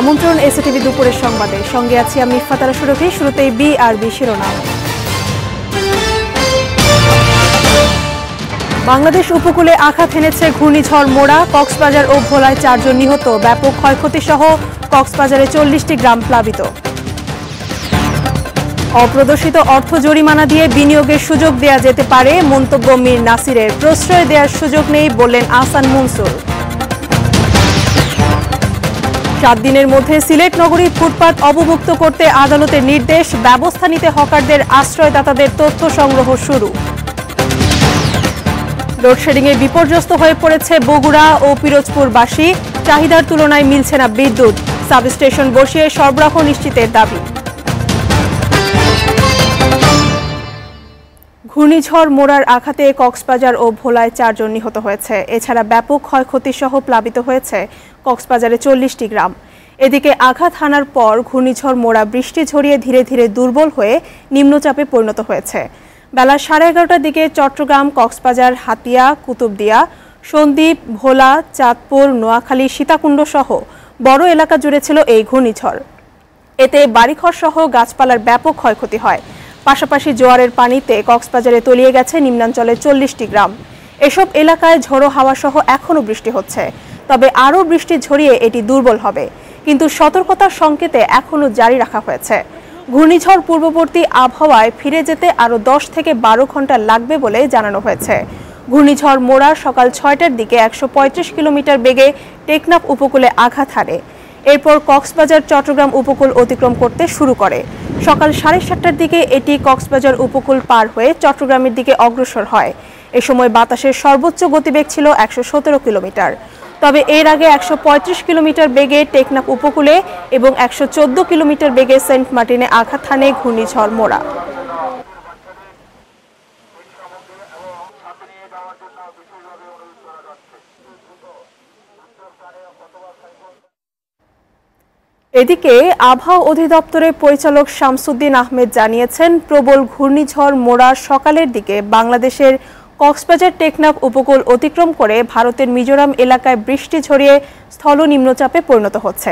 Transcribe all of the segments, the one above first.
আমন্ত্রণ এসএটিভি দুপুরের সংবাদে, সঙ্গে আছি আমি ইফাতারা সুরভি। শুরুতেই বিআরবি শিরোনাম। বাংলাদেশ উপকূলে আঘাত হেনেছে ঘূর্ণিঝড় মোরা। কক্সবাজার ও ভোলায় 4 জন নিহত, ব্যাপক ক্ষয়ক্ষতি সহ কক্সবাজারে 40টি গ্রাম প্লাবিত। অপ্রদর্শিত অর্থ জরিমানা দিয়ে বিনিয়োগের সুযোগ দেয়া যেতে পারে, মন্তব্য মীর নাসিরের। প্রশ্রয় দেওয়ার সুযোগ নেই বললেন আহসান মনসুর। 7 দিনের মধ্যে সিলেট নগরী ফুটপাত অবমুক্ত করতে আদালতের নির্দেশ, ব্যবস্থা নিতে হকারদের আশ্রয়দাতাদের তথ্য সংগ্রহ শুরু। লোডশেডিংয়ে বিপর্যস্ত হয়ে পড়েছে বগুড়া ও পিরোজপুরবাসী, চাহিদার তুলনায় মিলছে না বিদ্যুৎ, সাবস্টেশন বসিয়ে সরবরাহ নিশ্চিতের দাবি। ঘূর্ণিঝড় মোরার আঘাতে কক্সবাজার ও ভোলায় 4 জন নিহত হয়েছে। এছাড়া ব্যাপক ক্ষয়ক্ষতি সহ প্লাবিত হয়েছে কক্সবাজারে 40টি গ্রাম। এদিকে আঘাত হানার পর ঘূর্ণিঝড় মোরা বৃষ্টি ঝরিয়ে ধীরে ধীরে দুর্বল হয়ে নিম্নচাপে পরিণত হয়েছে। বেলা 11:30টার দিকে চট্টগ্রাম, কক্সবাজার, হাতিয়া, কুতুবদিয়া, সন্দ্বীপ, ভোলা, চাঁদপুর, নোয়াখালী, সীতাকুণ্ড সহ বড় এলাকা জুড়ে ছিল এই ঘূর্ণিঝড়। এতে বাড়িঘর সহ গাছপালার ব্যাপক ক্ষয়ক্ষতি হয়। পাশাপাশি জোয়ারের পানিতে কক্সবাজারে তলিয়ে গেছে নিম্নাঞ্চলের 40টি গ্রাম। এসব এলাকায় ঝোড়ো হাওয়া সহ এখনও বৃষ্টি হচ্ছে, তবে আরও বৃষ্টি ঝরিয়ে এটি দুর্বল হবে। কিন্তু সতর্কতার সংকেতে এখনও জারি রাখা হয়েছে। ঘূর্ণিঝড় পূর্ববর্তী আবহাওয়ায় ফিরে যেতে আরও 10 থেকে 12 ঘন্টা লাগবে বলে জানানো হয়েছে। ঘূর্ণিঝড় মোরা সকাল 6টার দিকে 135 কিলোমিটার বেগে টেকনাফ উপকূলে আঘাত হানে। এরপর কক্সবাজার, চট্টগ্রাম উপকূল অতিক্রম করতে শুরু করে। সকাল 7:30টার দিকে এটি কক্সবাজার উপকূল পার হয়ে চট্টগ্রামের দিকে অগ্রসর হয়। এ সময় বাতাসের সর্বোচ্চ গতিবেগ ছিল 117 কিলোমিটার। তবে এর আগে 135 কিলোমিটার বেগে টেকনাফ উপকূলে এবং 114 কিলোমিটার বেগে সেন্ট মার্টিনে আঘাত হানে ঘূর্ণিঝড় মোরা। এদিকে আবহাওয়া অধিদপ্তরের পরিচালক শামসুদ্দিন আহমেদ জানিয়েছেন, প্রবল ঘূর্ণিঝড় মোরা সকালের দিকে বাংলাদেশের কক্সবাজার টেকনাফ উপকূল অতিক্রম করে ভারতের মিজোরাম এলাকায় বৃষ্টি ঝরিয়ে স্থল নিম্নচাপে পরিণত হচ্ছে।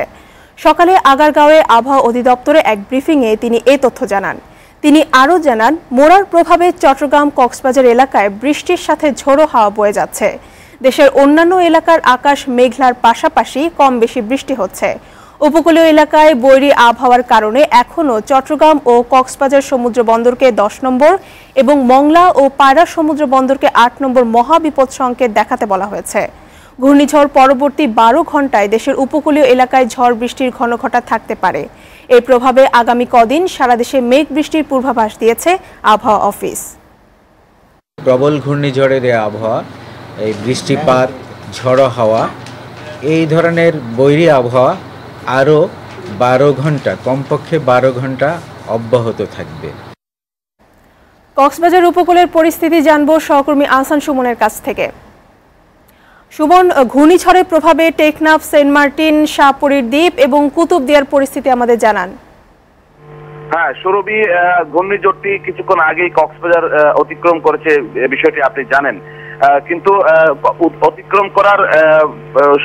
সকালে আগারগাঁওয়ে আবহাওয়া অধিদপ্তরে এক ব্রিফিংয়ে তিনি এই তথ্য জানান। তিনি আরও জানান, মোরার প্রভাবে চট্টগ্রাম, কক্সবাজার এলাকায় বৃষ্টির সাথে ঝোড়ো হাওয়া বয়ে যাচ্ছে। দেশের অন্যান্য এলাকার আকাশ মেঘলার পাশাপাশি কম বেশি বৃষ্টি হচ্ছে। উপকূলীয় এলাকায় বৈরী আবহাওয়ার কারণে এখনও চট্টগ্রাম ও কক্সবাজার সমুদ্র বন্দরকে 10 নম্বর এবং মংলা ও পায়রা সমুদ্র বন্দরকে 8 নম্বর মহাবিপদ সংকেত দেখাতে বলা হয়েছে। ঘূর্ণিঝড় পরবর্তী 12 ঘন্টায় দেশের উপকূলীয় এলাকায় ঝড় বৃষ্টির ঘনঘটা থাকতে পারে। এর প্রভাবে আগামী কদিন সারা দেশে মেঘ বৃষ্টির পূর্বাভাস দিয়েছে আবহাওয়া অফিস। প্রবল ঘূর্ণিঝড়ের আবহাওয়া, এই বৃষ্টিপাত, ঝড়ো হাওয়া, এই ধরনের বৈরী আবহাওয়া আরও 12 ঘন্টা, কমপক্ষে 12 ঘন্টা অব্যাহত থাকবে। কক্সবাজার উপকূলের পরিস্থিতি জানবো সহকর্মী আহসান সুমনের কাছ থেকে। সুমন, ঘূর্ণিঝড়ের প্রভাবে টেকনাফ, সেন্ট মার্টিন, শাহপরীর দ্বীপ এবং কুতুবদিয়ার পরিস্থিতি আমাদের জানান। হ্যাঁ সুরভি, ঘূর্ণিঝড়টি কিছুক্ষণ আগেই কক্সবাজার অতিক্রম করেছে, বিষয়টি আপনি জানেন। কিন্তু অতিক্রম করার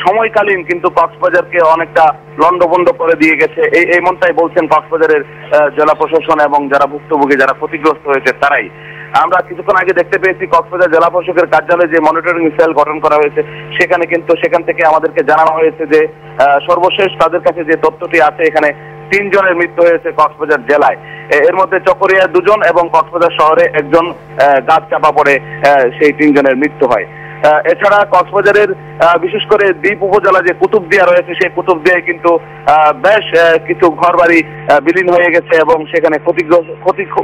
সময়কালীন কিন্তু কক্সবাজারকে অনেকটা লন্ডভন্ড করে দিয়ে গেছে, এমনটাই বলছেন কক্সবাজারের জেলা প্রশাসন এবং যারা ভুক্তভোগী, যারা ক্ষতিগ্রস্ত হয়েছে তারাই। আমরা কিছুক্ষণ আগে দেখতে পেয়েছি কক্সবাজার জেলা প্রশাসকের কার্যালয়ে যে মনিটরিং সেল গঠন করা হয়েছে, সেখান থেকে আমাদেরকে জানানো হয়েছে যে সর্বশেষ তাদের কাছে যে তথ্যটি আছে, এখানে 3 জনের মৃত্যু হয়েছে কক্সবাজার জেলায়। এর মধ্যে চকরিয়া 2 জন এবং কক্সবাজার শহরে 1 জন গাছ চাপা পড়ে সেই 3 জনের মৃত্যু হয়। এছাড়া কক্সবাজারের বিশেষ করে দ্বীপ উপজেলা যে কুতুবদিয়া রয়েছে, সেই কুতুবদিয়ায় কিন্তু বেশ কিছু ঘরবাড়ি বিলীন হয়ে গেছে এবং সেখানে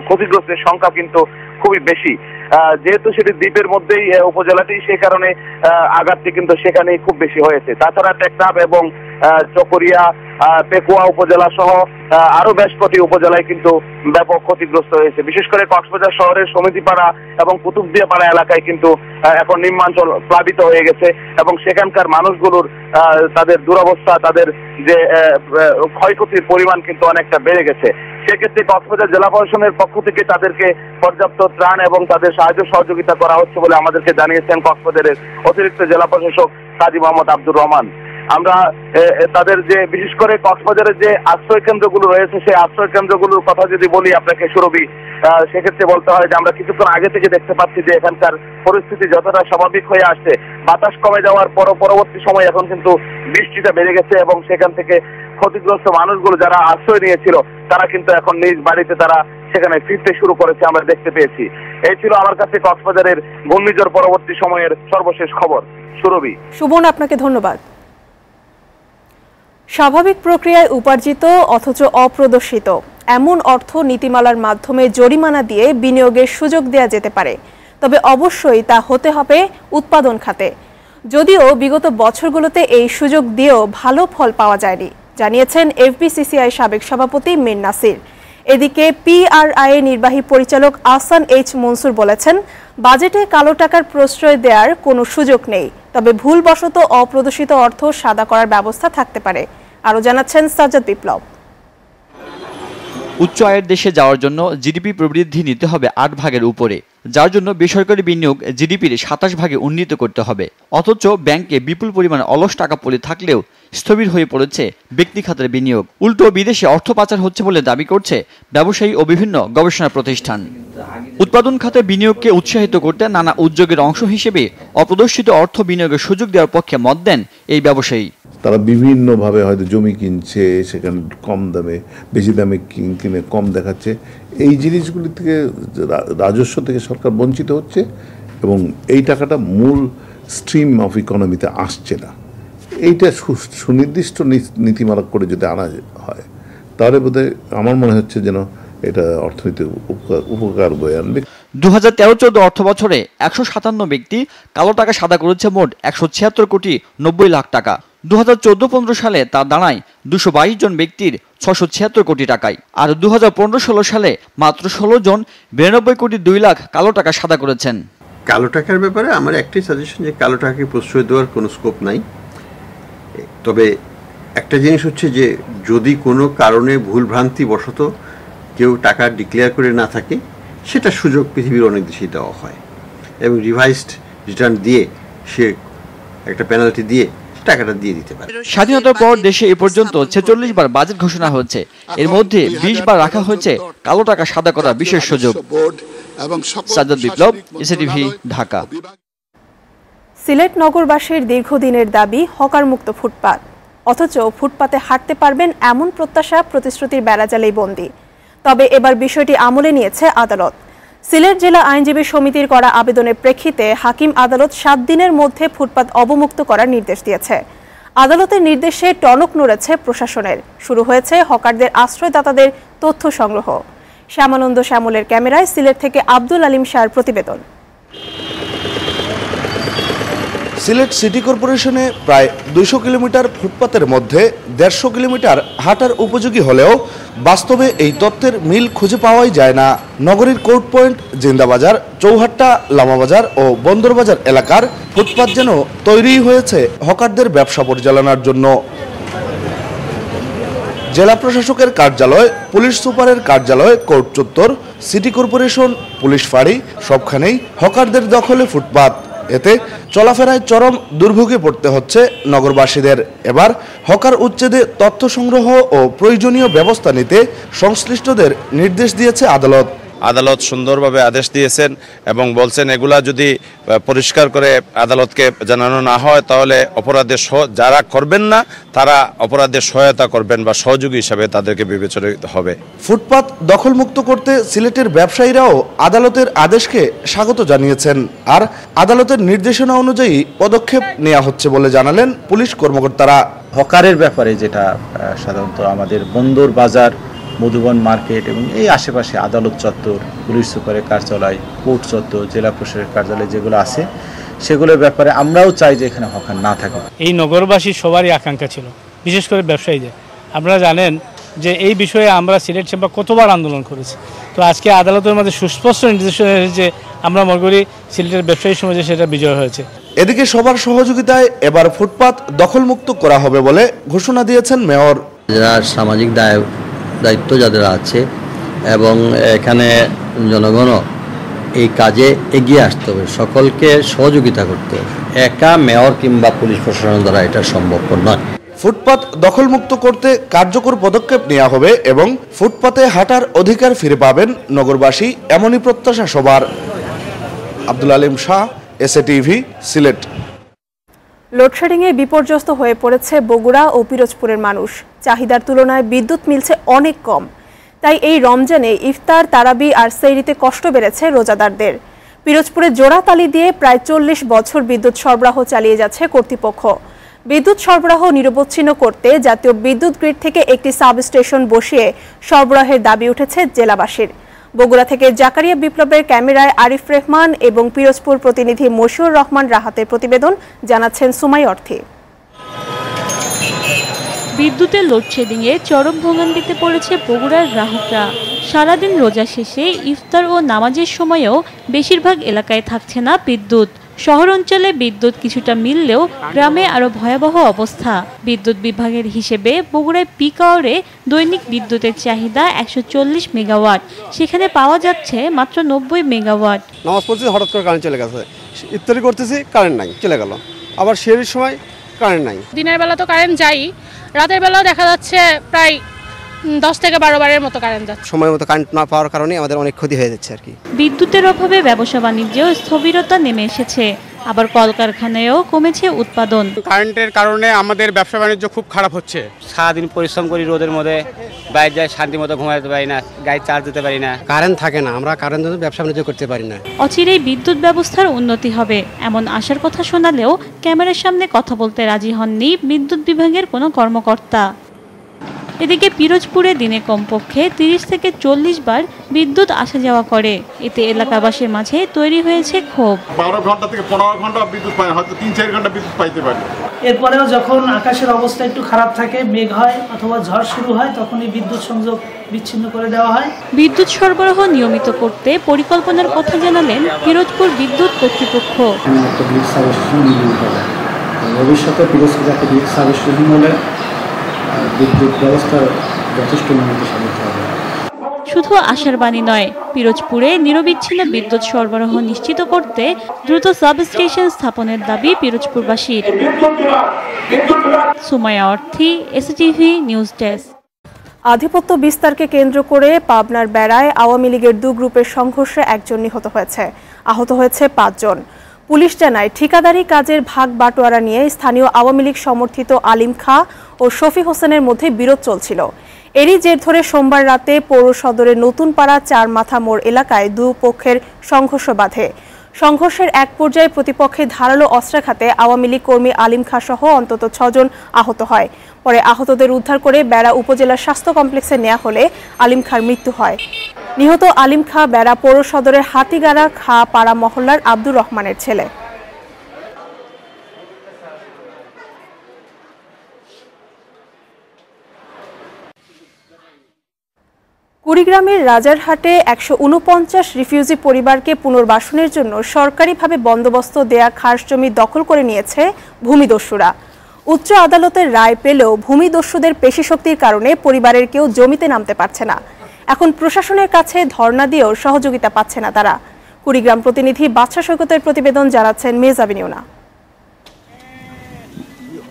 ক্ষতিগ্রস্তের সংখ্যা কিন্তু খুবই বেশি। যেহেতু সেটি দ্বীপের মধ্যেই উপজেলাটি, সেই কারণে আঘাতটি কিন্তু সেখানেই খুব বেশি হয়েছে। তাছাড়া টেকনাফ এবং চকরিয়া, পেকুয়া উপজেলা সহ আরো বেশ কটি উপজেলায় কিন্তু ব্যাপক ক্ষতিগ্রস্ত হয়েছে। বিশেষ করে কক্সবাজার শহরের সমিতিপাড়া এবং কুতুবদিয়া পাড়া এলাকায় কিন্তু এখন নিম্নাঞ্চল প্লাবিত হয়ে গেছে এবং সেখানকার মানুষগুলোর তাদের দুরবস্থা, তাদের যে ক্ষয়ক্ষতির পরিমাণ কিন্তু অনেকটা বেড়ে গেছে। সেক্ষেত্রে কক্সবাজার জেলা প্রশাসনের পক্ষ থেকে তাদেরকে পর্যাপ্ত ত্রাণ এবং তাদের সাহায্য সহযোগিতা করা হচ্ছে বলে আমাদেরকে জানিয়েছেন কক্সবাজারের অতিরিক্ত জেলা প্রশাসক কাজী মোহাম্মদ আব্দুর রহমান। আমরা তাদের যে বিশেষ করে কক্সবাজারের যে আশ্রয় কেন্দ্রগুলো রয়েছে সেই আশ্রয় কেন্দ্রগুলোর কথা যদি বলি আপনাকে সুরভি, সেক্ষেত্রে বলতে হয় যে আমরা কিছুক্ষণ আগে থেকে দেখতে পাচ্ছি যে এখানকার পরিস্থিতি যতটা স্বাভাবিক হয়ে আসছে। বাতাস কমে যাওয়ার পরবর্তী সময় এখন কিন্তু বৃষ্টিটা বেড়ে গেছে এবং সেখান থেকে ক্ষতিগ্রস্ত মানুষগুলো যারা আশ্রয় নিয়েছিল তারা কিন্তু এখন নিজ বাড়িতে তারা সেখানে ফিরতে শুরু করেছে, আমরা দেখতে পেয়েছি। এই ছিল আমার কাছে কক্সবাজারের ঘূর্ণিঝড় পরবর্তী সময়ের সর্বশেষ খবর। সুরভি। সুবন, আপনাকে ধন্যবাদ। স্বাভাবিক প্রক্রিয়ায় উপার্জিত অথচ অপ্রদর্শিত এমন অর্থ নীতিমালার মাধ্যমে জরিমানা দিয়ে বিনিয়োগের সুযোগ দেওয়া যেতে পারে, তবে অবশ্যই তা হতে হবে উৎপাদন খাতে। যদিও বিগত বছরগুলোতে এই সুযোগ দিয়েও ভালো ফল পাওয়া যায়নি, জানিয়েছেন এফবিসিসিআই সাবেক সভাপতি মীর নাসির। এদিকে পিআরআই নির্বাহী পরিচালক আহসান এইচ মনসুর বলেছেন, বাজেটে কালো টাকার প্রশ্রয় দেওয়ার কোনো সুযোগ নেই, তবে ভুলবশত অপ্রদর্শিত অর্থ সাদা করার ব্যবস্থা থাকতে পারে। আরও জানাচ্ছেন সাজ্জাদ বিপ্লব। উচ্চ আয়ের দেশে যাওয়ার জন্য জিডিপি প্রবৃদ্ধি নিতে হবে 8 ভাগের উপরে, যার জন্য বেসরকারি বিনিয়োগ জিডিপির 27 ভাগে উন্নীত করতে হবে। অথচ ব্যাংকে বিপুল পরিমাণ অলস টাকা পড়ে থাকলেও স্থবির হয়ে পড়েছে ব্যক্তি খাতের বিনিয়োগ। উল্টো বিদেশে অর্থ পাচার হচ্ছে বলে দাবি করছে ব্যবসায়ী ও বিভিন্ন গবেষণা প্রতিষ্ঠান। উৎপাদন খাতে বিনিয়োগকে উৎসাহিত করতে নানা উদ্যোগের অংশ হিসেবে অপ্রদর্শিত অর্থ বিনিয়োগের সুযোগ দেওয়ার পক্ষে মত দেন এই ব্যবসায়ী। তারা বিভিন্নভাবে হয়তো জমি কিনছে, সেখানে কম দামে বেশি দামে কিনে কম দেখাচ্ছে। এই জিনিসগুলি থেকে রাজস্ব থেকে সরকার বঞ্চিত হচ্ছে এবং এই টাকাটা মূল স্ট্রিম অফ ইকোনমিতে আসছে না। এইটা সুনির্দিষ্ট নীতিমালা করে যদি আনা হয় তাহলে বোধহয় আমার মনে হচ্ছে যেন এটা অর্থনীতির উপকার বয়ে আনবে। 2013-14 অর্থ বছরে 157 ব্যক্তি কালো টাকা সাদা করেছে মোট 176 কোটি 90 লাখ টাকা। 2014-15 সালে তা দাঁড়ায় 222 জন ব্যক্তির 676 কোটি টাকায়। আর 2015-16 সালে মাত্র 16 জন 92 কোটি 2 লাখ কালো টাকা সাদা করেছেন। কালো টাকার ব্যাপারে আমার একটাই সাজেশন যে কালো টাকাকে প্রশ্রয় দেওয়ার কোনো স্কোপ নাই। তবে একটা জিনিস হচ্ছে যে যদি কোনো কারণে ভুলভ্রান্তি বশত কেউ টাকা ডিক্লেয়ার করে না থাকে, সেটা সুযোগ পৃথিবীর অনেক দেশেই দেওয়া হয় এবং রিভাইসড রিটার্ন দিয়ে সে একটা পেনাল্টি দিয়ে টাকাটা দিয়ে দিতে পারে। স্বাধীনতার পর দেশে এ পর্যন্ত 46 বার বাজেট ঘোষণা হয়েছে, এর মধ্যে 20 বার রাখা হয়েছে কালো টাকা সাদা করার বিশেষ সুযোগ। সাজ্জাদ বিপ্লব, এসএটিভি, ঢাকা। সিলেট নগরবাসীর দীর্ঘদিনের দাবি হকার মুক্ত ফুটপাত, অথচ ফুটপাতে হাঁটতে পারবেন এমন প্রত্যাশা প্রতিশ্রুতির বেড়াজালেই বন্দী। তবে এবার বিষয়টি আমলে নিয়েছে আদালত। সিলেট জেলা আইনজীবী সমিতির করা আবেদনের প্রেক্ষিতে হাকিম আদালত 7 দিনের মধ্যে ফুটপাত অবমুক্ত করার নির্দেশ দিয়েছে। আদালতের নির্দেশে টনক নড়েছে প্রশাসনের। শুরু হয়েছে হকারদের আশ্রয়দাতাদের তথ্য সংগ্রহ। শ্যামানন্দ শ্যামলের ক্যামেরায় সিলেট থেকে আব্দুল আলিম শাহর প্রতিবেদন। সিলেট সিটি কর্পোরেশনে প্রায় 200 কিলোমিটার ফুটপাতের মধ্যে 150 কিলোমিটার হাঁটার উপযোগী হলেও বাস্তবে এই তথ্যের মিল খুঁজে পাওয়াই যায় না। নগরীর কোর্ট পয়েন্ট, জিন্দাবাজার, চৌহাট্টা, লামাবাজার ও বন্দরবাজার এলাকার ফুটপাত যেন তৈরি হয়েছে হকারদের ব্যবসা পরিচালনার জন্য। জেলা প্রশাসকের কার্যালয়, পুলিশ সুপারের কার্যালয়, কোর্ট চত্বর, সিটি কর্পোরেশন, পুলিশ ফাঁড়ি সবখানেই হকারদের দখলে ফুটপাত। এতে চলাফেরায় চরম দুর্ভোগে পড়তে হচ্ছে নগরবাসীদের। এবার হকার উচ্ছেদে তথ্য সংগ্রহ ও প্রয়োজনীয় ব্যবস্থা নিতে সংশ্লিষ্টদের নির্দেশ দিয়েছে আদালত। আদালত সুন্দরভাবে আদেশ দিয়েছেন এবং বলছেন এগুলা যদি পরিষ্কার করে আদালতকে জানানো না হয় তাহলে অপরাধের যারা করবেন না তারা অপরাধের সহায়তা করবেন বা সহযোগী হিসাবে তাদেরকে বিবেচিত হবে। ফুটপাত দখলমুক্ত করতে সিলেটের ব্যবসায়ীরাও আদালতের আদেশকে স্বাগত জানিয়েছেন। আর আদালতের নির্দেশনা অনুযায়ী পদক্ষেপ নেওয়া হচ্ছে বলে জানালেন পুলিশ কর্মকর্তারা। হকারের ব্যাপারে যেটা সাধারণত আমাদের বন্দর বাজার, মধুবন মার্কেট এবং এই আশেপাশে আদালত চত্বর, পুলিশ সুপারের কার্যালয়, কোর্ট চত্বর, জেলা প্রশাসকের কার্যালয় যেগুলো আছে সেগুলোর ব্যাপারে আমরাও চাই যে এখানে হকার না থাকে। এই নগরবাসী সবারই আকাঙ্ক্ষা ছিল, বিশেষ করে ব্যবসায়ীদের। আপনারা জানেন যে এই বিষয়ে আমরা সিলেট চেম্বার কতবার আন্দোলন করেছি। তো আজকে আদালতের মধ্যে সুস্পষ্ট নির্দেশনা যে আমরা মনে করি সিলেটের ব্যবসায়ী সমাজে সেটা বিজয় হয়েছে। এদিকে সবার সহযোগিতায় এবার ফুটপাত দখলমুক্ত করা হবে বলে ঘোষণা দিয়েছেন মেয়র। যারা সামাজিক দায়িত্ব যাদের আছে এবং এখানে জনগণও এই কাজে এগিয়ে আসতে হবে, সকলকে সহযোগিতা করতে হবে। একা মেয়র কিংবা পুলিশ প্রশাসনের দ্বারা এটা সম্ভবপর নয়। ফুটপাত দখলমুক্ত করতে কার্যকর পদক্ষেপ নেওয়া হবে এবং ফুটপাতে হাঁটার অধিকার ফিরে পাবেন নগরবাসী, এমনই প্রত্যাশা সবার। আব্দুল আলিম শাহ, এসএটিভি, সিলেট। লোডশেডিংয়ে বিপর্যস্ত হয়ে পড়েছে বগুড়া ও পিরোজপুরের মানুষ। চাহিদার তুলনায় বিদ্যুৎ মিলছে অনেক কম, তাই এই রমজানে ইফতার, তারাবি আর সেহরিতে কষ্ট বেড়েছে রোজাদারদের। পিরোজপুরে জোড়াতালি দিয়ে প্রায় 40 বছর বিদ্যুৎ সরবরাহ চালিয়ে যাচ্ছে কর্তৃপক্ষ। বিদ্যুৎ সরবরাহ নিরবচ্ছিন্ন করতে জাতীয় বিদ্যুৎ গ্রিড থেকে একটি সাবস্টেশন বসিয়ে সরবরাহের দাবি উঠেছে জেলাবাসীর। বগুড়া থেকে জাকারিয়া বিপ্লবের ক্যামেরায় আরিফ রহমান এবং পিরোজপুর প্রতিনিধি মশিউর রহমান রাহাতের প্রতিবেদন, জানাচ্ছেন সুমাই অর্থী। বিদ্যুতের লোডশেডিংয়ে চরম ভোগান্তিতে পড়েছে বগুড়ার গ্রাহকরা। সারাদিন রোজা শেষে ইফতার ও নামাজের সময়েও বেশিরভাগ এলাকায় থাকছে না বিদ্যুৎ। শহর অঞ্চলে বিদ্যুৎ কিছুটা মিললেও গ্রামে আরও ভয়াবহ অবস্থা। বিদ্যুৎ বিভাগের হিসেবে বগুড়ায় পিক আওয়ারে দৈনিক বিদ্যুতের চাহিদা 140 মেগাওয়াট, সেখানে পাওয়া যাচ্ছে মাত্র 90 মেগাওয়াট। নামাজ পড়ছি, হঠাৎ করে কারেন্ট চলে গেছে, ইফতারি করতেছি, কারেন্ট নাই, চলে গেল। আবার সেহরির সময় কারেন্ট নাই। দিনের বেলা তো কারেন্ট যাই, রাতের বেলাও দেখা যাচ্ছে প্রায় 10 থেকে 12 বারের মতো কারেন্ট যাচ্ছে। সময় মতো কারেন্ট না পাওয়ার কারণে আমাদের অনেক ক্ষতি হয়ে যাচ্ছে আর কি। বিদ্যুতের অভাবে ব্যবসা বাণিজ্যেও স্থবিরতা নেমে এসেছে, আবার কলকারখানায়ও কমেছে উৎপাদন। কারেন্টের কারণে আমাদের ব্যবসা বাণিজ্য খুব খারাপ হচ্ছে। সারাদিন পরিশ্রম করি রোদের মধ্যে, বাইরে যাই শান্তি মতো ঘুমাতে পারি না, গাড়ি চার্জ দিতে পারি না, কারেন্ট থাকে না, আমরা কারেন্ট ব্যবসা বাণিজ্য করতে পারি না। অচিরেই বিদ্যুৎ ব্যবস্থার উন্নতি হবে এমন আশার কথা শোনালেও ক্যামেরার সামনে কথা বলতে রাজি হননি বিদ্যুৎ বিভাগের কোনো কর্মকর্তা। এদিকে পিরোজপুরে দিনে কমপক্ষে 30 থেকে 40 বার বিদ্যুৎ আসা যাওয়া করে। এতে এলাকাবাসীর মাঝে তৈরি হয়েছে ক্ষোভ। 12 ঘন্টা থেকে 15 ঘন্টা বিদ্যুৎ পাই, হয়তো 3-4 ঘন্টা বিদ্যুৎ পাইতে পারি। এরপরেও যখন আকাশের অবস্থা একটু খারাপ থাকে, মেঘ হয় অথবা ঝড় শুরু হয়, তখনই বিদ্যুৎ সংযোগ বিচ্ছিন্ন করে দেওয়া হয়। বিদ্যুৎ সরবরাহ নিয়মিত করতে পরিকল্পনার কথা জানালেন পিরোজপুর বিদ্যুৎ কর্তৃপক্ষ। ভবিষ্যতে পিরোজপুরে একটা গ্রিড সাবস্টেশন হলে বিদ্যুৎ ব্যবস্থা যথেষ্ট উন্নতি সাধিত হবে। শুধু আশার বাণী নয়, পিরোজপুরে নিরবিচ্ছিন্ন বিদ্যুৎ সরবরাহ নিশ্চিত করতে দ্রুত সাবস্টেশন স্থাপনের দাবি পিরোজপুরবাসীর। সুমাইয়া অর্থী, এসটিভি নিউজ ডেস্ক। আধিপত্য বিস্তারকে কেন্দ্র করে পাবনার বেড়ায় আওয়ামী লীগের 2 গ্রুপের সংঘর্ষে 1 জন নিহত হয়েছে, আহত হয়েছে 5 জন। পুলিশ জানায় ঠিকাদারি কাজের ভাগ বাটোয়ারা নিয়ে স্থানীয় আওয়ামী লীগ সমর্থিত আলিম খাঁ ও শফি হোসেনের মধ্যে বিরোধ চলছিল। এরই জের ধরে সোমবার রাতে পৌর সদরের নতুনপাড়া 4 মাথা মোড় এলাকায় 2 পক্ষের সংঘর্ষ বাধে। সংঘর্ষের এক পর্যায়ে প্রতিপক্ষের ধারালো অস্ত্রাঘাতে আওয়ামী লীগ কর্মী আলিম খাঁ সহ অন্তত 6 জন আহত হয়। পরে আহতদের উদ্ধার করে বেড়া উপজেলা স্বাস্থ্য কমপ্লেক্সে নেওয়া হলে আলিম খাঁর মৃত্যু হয়। নিহত আলিম খাঁ বেড়া পৌর সদরের হাতিগাড়া খাঁ পাড়া মহল্লার আব্দুর রহমানের ছেলে। কুড়িগ্রামের রাজারহাটে 149 রিফিউজি পরিবারকে পুনর্বাসনের জন্য সরকারিভাবে বন্দোবস্ত দেয়া খাস জমি দখল করে নিয়েছে ভূমিদস্যুরা। উচ্চ আদালতের রায় পেলেও ভূমিদস্যুদের পেশিশক্তির কারণে পরিবারের কেউ জমিতে নামতে পারছে না। এখন প্রশাসনের কাছে ধর্ণা দিয়েও সহযোগিতা পাচ্ছে না তারা। কুড়িগ্রাম প্রতিনিধি বাদশা সৈকতের প্রতিবেদন, জানাচ্ছেন মেজাবিনিউনা।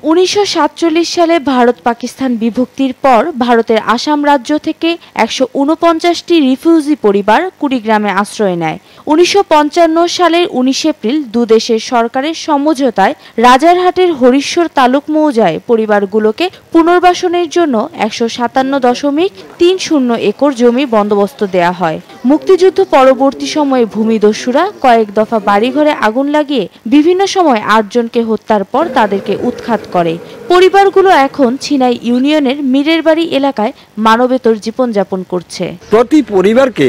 1947 সালে ভারত পাকিস্তান বিভক্তির পর ভারতের আসাম রাজ্য থেকে 149টি রিফিউজি পরিবার কুড়িগ্রামে আশ্রয় নেয়। 1955 সালের 19 এপ্রিল দুদেশের সরকারের সমঝোতায় রাজারহাটের হরিশ্বর তালুক মৌজায় পরিবারগুলোকে পুনর্বাসনের জন্য 157.30 একর জমি বন্দোবস্ত দেয়া হয়। মুক্তিযুদ্ধ পরবর্তী সময়ে ভূমিদস্যুরা কয়েক দফা বাড়িঘরে আগুন লাগিয়ে বিভিন্ন সময় 8 জনকে হত্যার পর তাদেরকে উৎখাত করে। পরিবারগুলো এখন ছিনাই ইউনিয়নের মিরের বাড়ি এলাকায় মানবেতর জীবনযাপন করছে। প্রতি পরিবারকে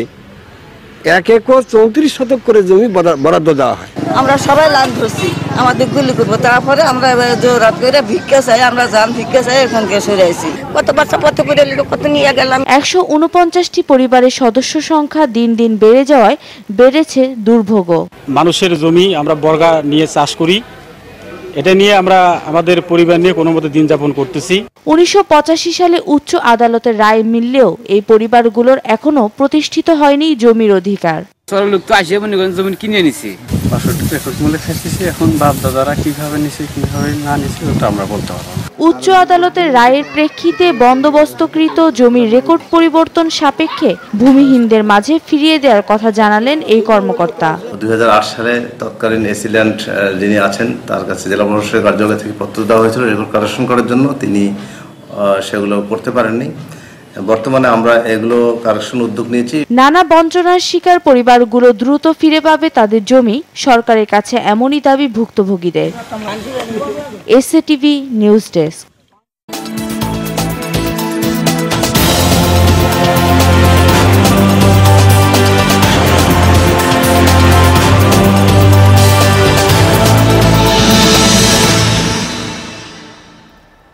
1 একর 34 শতক করে জমি বরাদ্দ দেওয়া হয়। আমরা সবাই লাভ ধরছি, আমাদের গুলি করবো, তারপরে আমরা জোরাত করে ভিক্ষা চাই, আমরা যান ভিক্ষা চাই, এখানকে সরে আইছি। কত বাচ্চা কত করে কত নিয়ে গেলাম। 149টি পরিবারের সদস্য সংখ্যা দিন দিন বেড়ে যাওয়ায় বেড়েছে দুর্ভোগও। মানুষের জমি আমরা বর্গা নিয়ে চাষ করি, এটা নিয়ে আমরা আমাদের পরিবার নিয়ে কোনো মতে দিন যাপন করতেছি। 1985 সালে উচ্চ আদালতের রায় মিললেও এই পরিবারগুলোর এখনো প্রতিষ্ঠিত হয়নি জমির অধিকার। লোক তো আসে মনে করেন জমি কিনে নিছি 65 রেকর্ড মূল্যে ফেসেছে, এখন বাপ দাদারা কিভাবে নিছে কিভাবে না নিছে ওটা আমরা বলতে পারবো না। উচ্চ আদালতের রায়ের প্রেক্ষিতে বন্দোবস্তকৃত জমির রেকর্ড পরিবর্তন সাপেক্ষে ভূমিহীনদের মাঝে ফিরিয়ে দেওয়ার কথা জানালেন এই কর্মকর্তা। 2008 সালে তৎকালীন এসিল্যান্ড যিনি আছেন তার কাছে জেলা প্রশাসকের কার্যালয় থেকে পত্র দেওয়া হয়েছিল রেকর্ড কারেকশন করার জন্য, তিনি সেগুলো করতে পারেননি। বর্তমানে আমরা এগুলো কারেকশন উদ্যোগ নিয়েছি। নানা বঞ্চনার শিকার পরিবারগুলো দ্রুত ফিরে পাবে তাদের জমি, সরকারের কাছে এমনই দাবি ভুক্তভোগীদের। SATV news desk.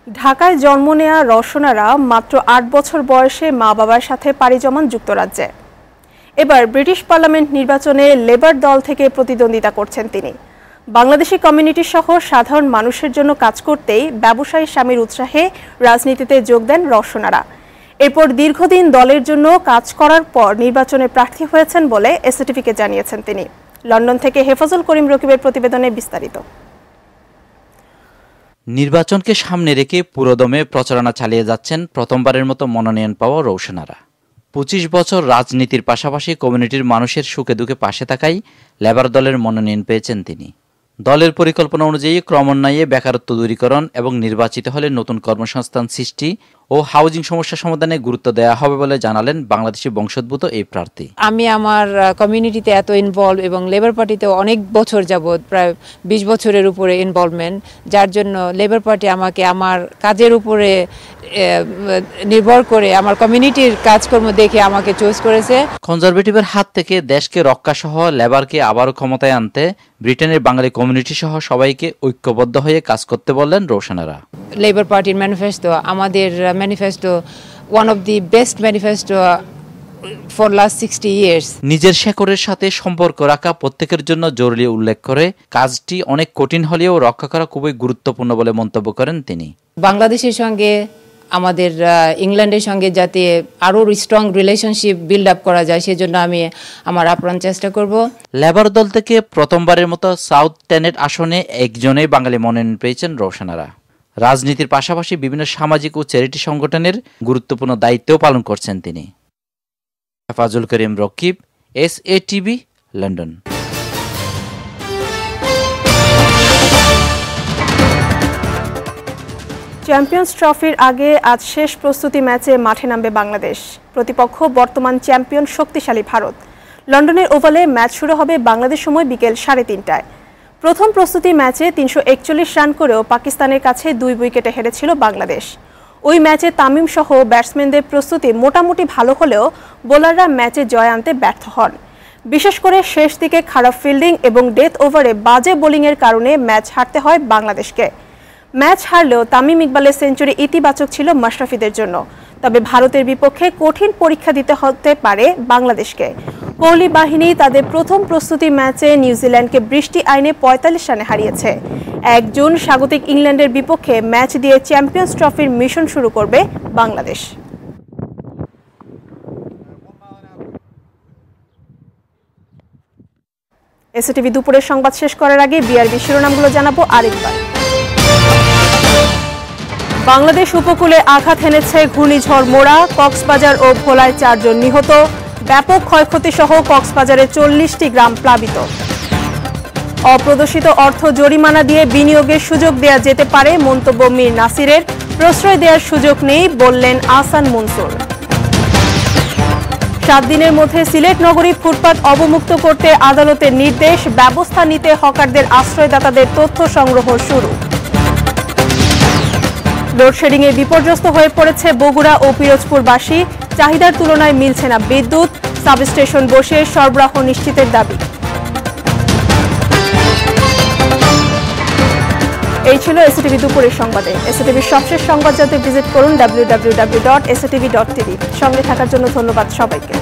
ঢাকায় জন্ম নেয়া রওশনারা মাত্র ৮ বছর বয়সে মা বাবার সাথে পাড়ি জমান যুক্তরাজ্যে। এবার ব্রিটিশ পার্লামেন্ট নির্বাচনে লেবার দল থেকে প্রতিদ্বন্দ্বিতা করছেন তিনি। বাংলাদেশি কমিউনিটি সহ সাধারণ মানুষের জন্য কাজ করতেই ব্যবসায়ী স্বামীর উৎসাহে রাজনীতিতে যোগ দেন রওশনারা। এরপর দীর্ঘদিন দলের জন্য কাজ করার পর নির্বাচনে প্রার্থী হয়েছেন বলে এসএটিভিকে জানিয়েছেন তিনি। লন্ডন থেকে হেফাজুল করিম রকিবের প্রতিবেদনে বিস্তারিত। নির্বাচনকে সামনে রেখে পুরোদমে প্রচারণা চালিয়ে যাচ্ছেন প্রথমবারের মতো মনোনয়ন পাওয়া রওশনারা। 25 বছর রাজনীতির পাশাপাশি কমিউনিটির মানুষের সুখে দুঃখে পাশে থাকায় লেবার দলের মনোনয়ন পেয়েছেন তিনি। দলের পরিকল্পনা অনুযায়ী ক্রমান্বয়ে বেকারত্ব দূরীকরণ এবং নির্বাচিত হলে নতুন কর্মসংস্থান সৃষ্টি ও হাউজিং সমস্যা সমাধানে গুরুত্ব দেওয়া হবে বলে জানালেন বাংলাদেশি বংশোদ্ভূত এই প্রার্থী। আমি আমার কমিউনিটিতে এত ইনভলভ এবং লেবার পার্টিতে অনেক বছর যাবত, প্রায় 20 বছরের উপরে ইনভলভমেন্ট, যার জন্য লেবার পার্টি আমাকে আমার কাজের উপরে নির্ভর করে আমার কমিউনিটির কাজকর্ম দেখে আমাকে চয়েস করেছে। কনজারভেটিভের হাত থেকে দেশকে রক্ষা সহ লেবারকে আবারও ক্ষমতায় আনতে ব্রিটেনের বাঙালি কমিউনিটি সহ সবাইকে ঐক্যবদ্ধ হয়ে কাজ করতে বললেন রওশনারা। লেবার পার্টির ম্যানিফেস্টো আমাদের manifesto, one of the best manifesto for last 60 years. নিজের শেকড়ের সাথে সম্পর্ক রাখা প্রত্যেকের জন্য জরুরি উল্লেখ করে কাজটি অনেক কঠিন হলেও রক্ষা করা খুবই গুরুত্বপূর্ণ বলে মন্তব্য করেন তিনি। বাংলাদেশের সঙ্গে আমাদের ইংল্যান্ডের সঙ্গে যাতে আরও স্ট্রং রিলেশনশিপ বিল্ড আপ করা যায় সেজন্য আমি আমার আপ্রাণ চেষ্টা করব। লেবার দল থেকে প্রথমবারের মতো সাউথ টেনেট আসনে একজনেই বাঙালি মনোনয়ন পেয়েছেন রওশনারা। রাজনীতির পাশাপাশি বিভিন্ন সামাজিক ও চ্যারিটি সংগঠনের গুরুত্বপূর্ণ দায়িত্বও পালন করছেন তিনি। হেফাজুল করিম রকিব, এসএটিভি, লন্ডন। চ্যাম্পিয়ন্স ট্রফির আগে আজ শেষ প্রস্তুতি ম্যাচে মাঠে নামবে বাংলাদেশ। প্রতিপক্ষ বর্তমান চ্যাম্পিয়ন শক্তিশালী ভারত। লন্ডনের ওভালে ম্যাচ শুরু হবে বাংলাদেশ সময় বিকেল 3:30টায়। প্রথম প্রস্তুতি ম্যাচে 341 রান করেও পাকিস্তানের কাছে 2 উইকেটে হেরেছিল বাংলাদেশ। ওই ম্যাচে তামিম সহ ব্যাটসম্যানদের প্রস্তুতি মোটামুটি ভালো হলেও বোলাররা ম্যাচে জয় আনতে ব্যর্থ হন। বিশেষ করে শেষ দিকে খারাপ ফিল্ডিং এবং ডেথ ওভারে বাজে বোলিংয়ের কারণে ম্যাচ হারতে হয় বাংলাদেশকে। ম্যাচ হারলেও তামিম ইকবালের সেঞ্চুরি ইতিবাচক ছিল মাশরাফিদের জন্য। তবে ভারতের বিপক্ষে কঠিন পরীক্ষা দিতে হতে পারে বাংলাদেশকে। কোহলি বাহিনী তাদের প্রথম প্রস্তুতি ম্যাচে নিউজিল্যান্ডকে বৃষ্টি আইনে 45 রানে হারিয়েছে। 1 জুন স্বাগতিক ইংল্যান্ডের বিপক্ষে ম্যাচ দিয়ে চ্যাম্পিয়ন্স ট্রফির মিশন শুরু করবে বাংলাদেশ। এসএটিভি দুপুরের সংবাদ শেষ করার আগে বিআরবি শিরোনামগুলো জানাবো আরেকবার। বাংলাদেশ উপকূলে আঘাত হেনেছে ঘূর্ণিঝড় মোরা, কক্সবাজার ও ভোলায় 4 জন নিহত। ব্যাপক ক্ষয়ক্ষতি সহ কক্সবাজারে 40টি গ্রাম প্লাবিত। অপ্রদর্শিত অর্থ জরিমানা দিয়ে বিনিয়োগের সুযোগ দেয়া যেতে পারে মন্তব্য মীর নাসিরের। প্রশ্রয় দেওয়ার সুযোগ নেই বললেন আহসান মনসুর। 7 দিনের মধ্যে সিলেট নগরী ফুটপাত অবমুক্ত করতে আদালতের নির্দেশ। ব্যবস্থা নিতে হকারদের আশ্রয়দাতাদের তথ্য সংগ্রহ শুরু। লোডশেডিং এ বিপর্যস্ত হয়ে পড়েছে বগুড়া ও পিরোজপুরবাসী। চাহিদার তুলনায় মিলছে না বিদ্যুৎ। সাবস্টেশন বসিয়ে সরবরাহ নিশ্চিতের দাবি। এই ছিল এসএটিভি দুপুরের সংবাদে। এসএটিভির সবশেষ সংবাদ জানতে ভিজিট করুন www.sctv.tv। সঙ্গে থাকার জন্য ধন্যবাদ সবাইকে।